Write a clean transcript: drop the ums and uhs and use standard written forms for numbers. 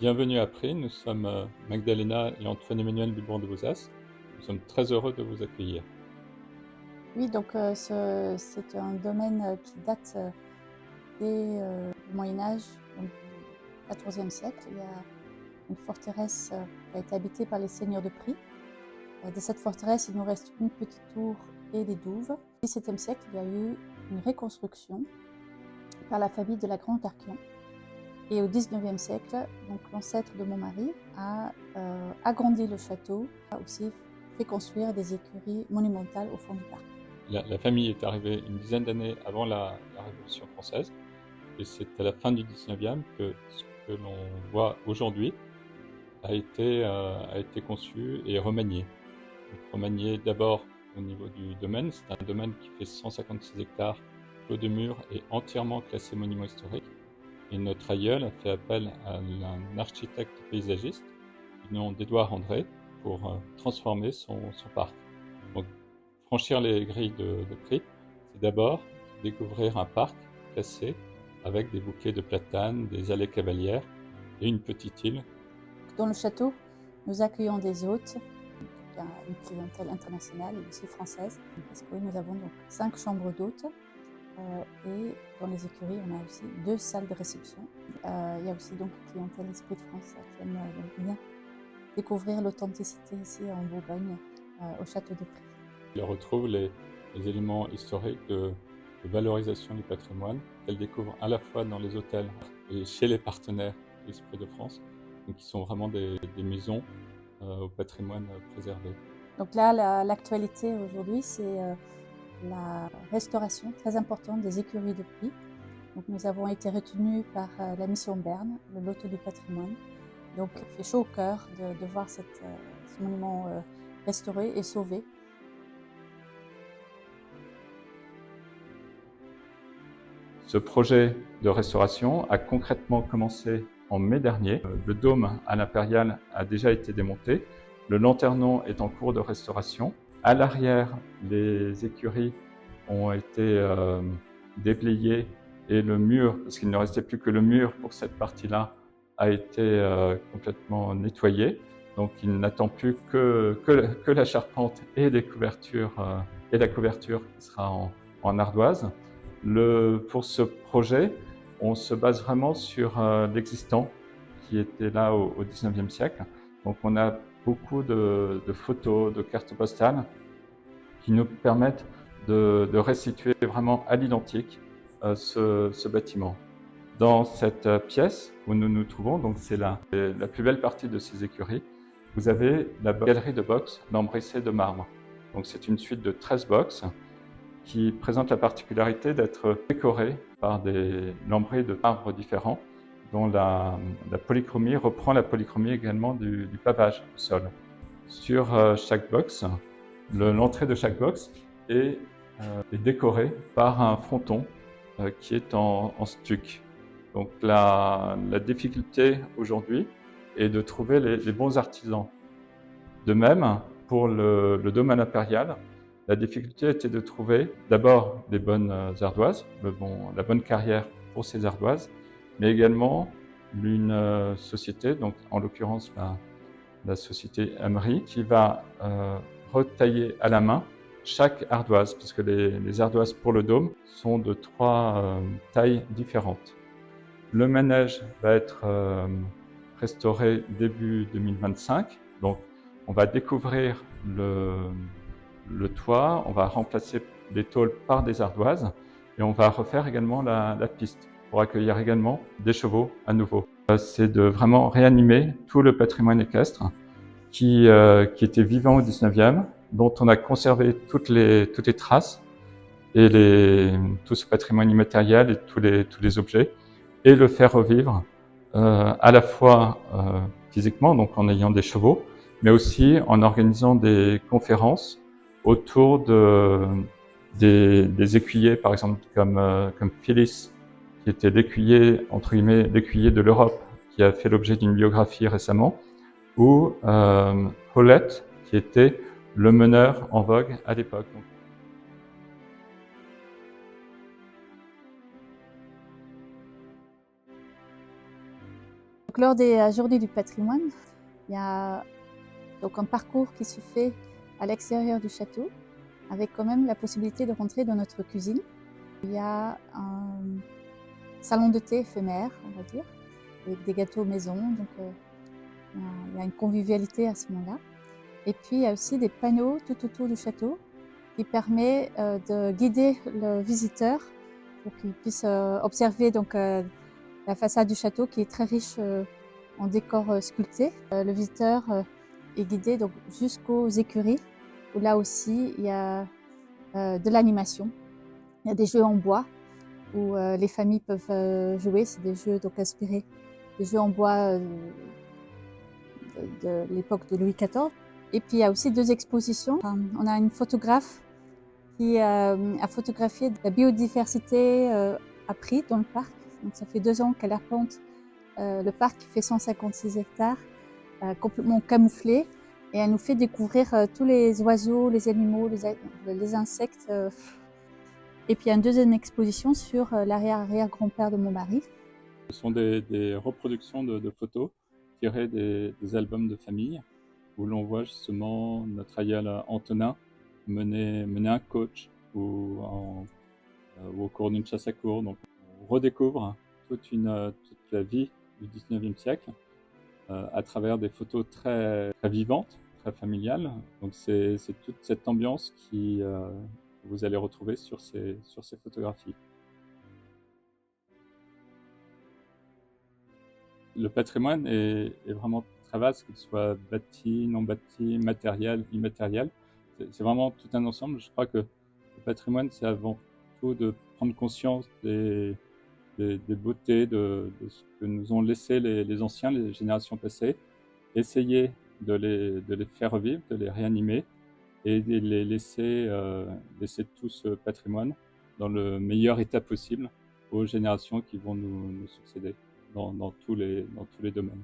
Bienvenue à Pries, nous sommes Magdalena et Antoine-Emmanuel Dubourg de Bouzas. Nous sommes très heureux de vous accueillir. Oui, donc c'est un domaine qui date dès le Moyen-Âge, donc du XIVe siècle. Il y a une forteresse qui a été habitée par les seigneurs de Pries. De cette forteresse, il nous reste une petite tour et des douves. Au XVIIe siècle, il y a eu une reconstruction par la famille de la Grande-Arquien. Et au XIXe siècle, donc l'ancêtre de mon mari a agrandi le château, a aussi fait construire des écuries monumentales au fond du parc. La famille est arrivée une dizaine d'années avant la Révolution française, et c'est à la fin du 19e que ce que l'on voit aujourd'hui a été conçu et remanié. Donc, remanié d'abord au niveau du domaine. C'est un domaine qui fait 156 hectares, clos de murs et entièrement classé monument historique. Et notre aïeul a fait appel à un architecte paysagiste du nom d'Édouard André pour transformer son parc. Donc, franchir les grilles de Pries, c'est d'abord découvrir un parc classé avec des bouquets de platanes, des allées cavalières et une petite île. Dans le château, nous accueillons des hôtes, une clientèle internationale et aussi française, parce que nous avons donc 5 chambres d'hôtes et dans les écuries, on a aussi 2 salles de réception. Il y a aussi donc une clientèle Esprit de France qui aime donc bien découvrir l'authenticité ici en Bourgogne, au château de Pries. Elle retrouve les éléments historiques de valorisation du patrimoine qu'elle découvre à la fois dans les hôtels et chez les partenaires Esprit de France, donc qui sont vraiment des maisons au patrimoine préservé. Donc là, l'actualité aujourd'hui, c'est la restauration très importante des écuries de Pries. Donc nous avons été retenus par la mission Berne, le loto du patrimoine. Donc il fait chaud au cœur de voir ce monument restauré et sauvé. Ce projet de restauration a concrètement commencé en mai dernier. Le dôme à l'Impériale a déjà été démonté. Le lanternon est en cours de restauration. À l'arrière, les écuries ont été déblayées et le mur, parce qu'il ne restait plus que le mur pour cette partie-là, a été complètement nettoyé. Donc il n'attend plus que la charpente et les couvertures et la couverture qui sera en ardoise. Pour ce projet, on se base vraiment sur l'existant qui était là au XIXe siècle. Donc on a beaucoup de photos, de cartes postales qui nous permettent de restituer vraiment à l'identique ce bâtiment. Dans cette pièce où nous nous trouvons, donc c'est la plus belle partie de ces écuries, vous avez la galerie de box lambrissée de marbre. Donc c'est une suite de 13 box qui présente la particularité d'être décorée par des lambris de marbre différents, dont la polychromie reprend la polychromie également du pavage au sol. Sur chaque box, l'entrée de chaque box est décorée par un fronton qui est en stuc. Donc la difficulté aujourd'hui est de trouver les bons artisans. De même, pour le domaine impérial, la difficulté était de trouver d'abord des bonnes ardoises, la bonne carrière pour ces ardoises, mais également une société, donc en l'occurrence la société Emery, qui va retailler à la main chaque ardoise, puisque les ardoises pour le dôme sont de 3 tailles différentes. Le manège va être restauré début 2025, donc on va découvrir le toit, on va remplacer les tôles par des ardoises et on va refaire également la piste pour accueillir également des chevaux à nouveau. C'est de vraiment réanimer tout le patrimoine équestre qui était vivant au 19e, dont on a conservé toutes les traces et tout ce patrimoine immatériel et tous les objets, et le faire revivre à la fois physiquement, donc en ayant des chevaux, mais aussi en organisant des conférences autour des écuyers, par exemple comme Phyllis, qui était l'écuyer, entre guillemets, l'écuyer de l'Europe, qui a fait l'objet d'une biographie récemment, ou Paulette, qui était le meneur en vogue à l'époque. Donc, lors des Journées du patrimoine, il y a donc un parcours qui se fait à l'extérieur du château, avec quand même la possibilité de rentrer dans notre cuisine. Il y a un salon de thé éphémère, on va dire, avec des gâteaux maison, donc il y a une convivialité à ce moment-là. Et puis il y a aussi des panneaux tout autour du château qui permet de guider le visiteur pour qu'il puisse observer donc la façade du château qui est très riche en décors sculptés. Le visiteur est guidé donc jusqu'aux écuries où là aussi il y a de l'animation. Il y a des jeux en bois où les familles peuvent jouer. C'est des jeux donc inspirés des jeux en bois de l'époque de Louis XIV. Et puis il y a aussi 2 expositions. On a une photographe qui a photographié la biodiversité à Pries dans le parc. Donc ça fait 2 ans qu'elle arpente le parc qui fait 156 hectares, complètement camouflé. Et elle nous fait découvrir tous les oiseaux, les animaux, les insectes. Et puis il y a une deuxième exposition sur l'arrière-arrière-grand-père de mon mari. Ce sont des reproductions de photos tirées des albums de famille où l'on voit justement notre aïeul Antonin mener un coach ou au cours d'une chasse à courre. Donc on redécouvre toute la vie du 19e siècle à travers des photos très, très vivantes, très familiales. Donc c'est toute cette ambiance que vous allez retrouver sur ces photographies. Le patrimoine est vraiment très vaste, qu'il soit bâti, non bâti, matériel, immatériel. C'est vraiment tout un ensemble. Je crois que le patrimoine, c'est avant tout de prendre conscience des beautés de ce que nous ont laissé les anciens, les générations passées, essayer de les faire revivre, de les réanimer et de les laisser tout ce patrimoine dans le meilleur état possible aux générations qui vont nous succéder dans tous les domaines.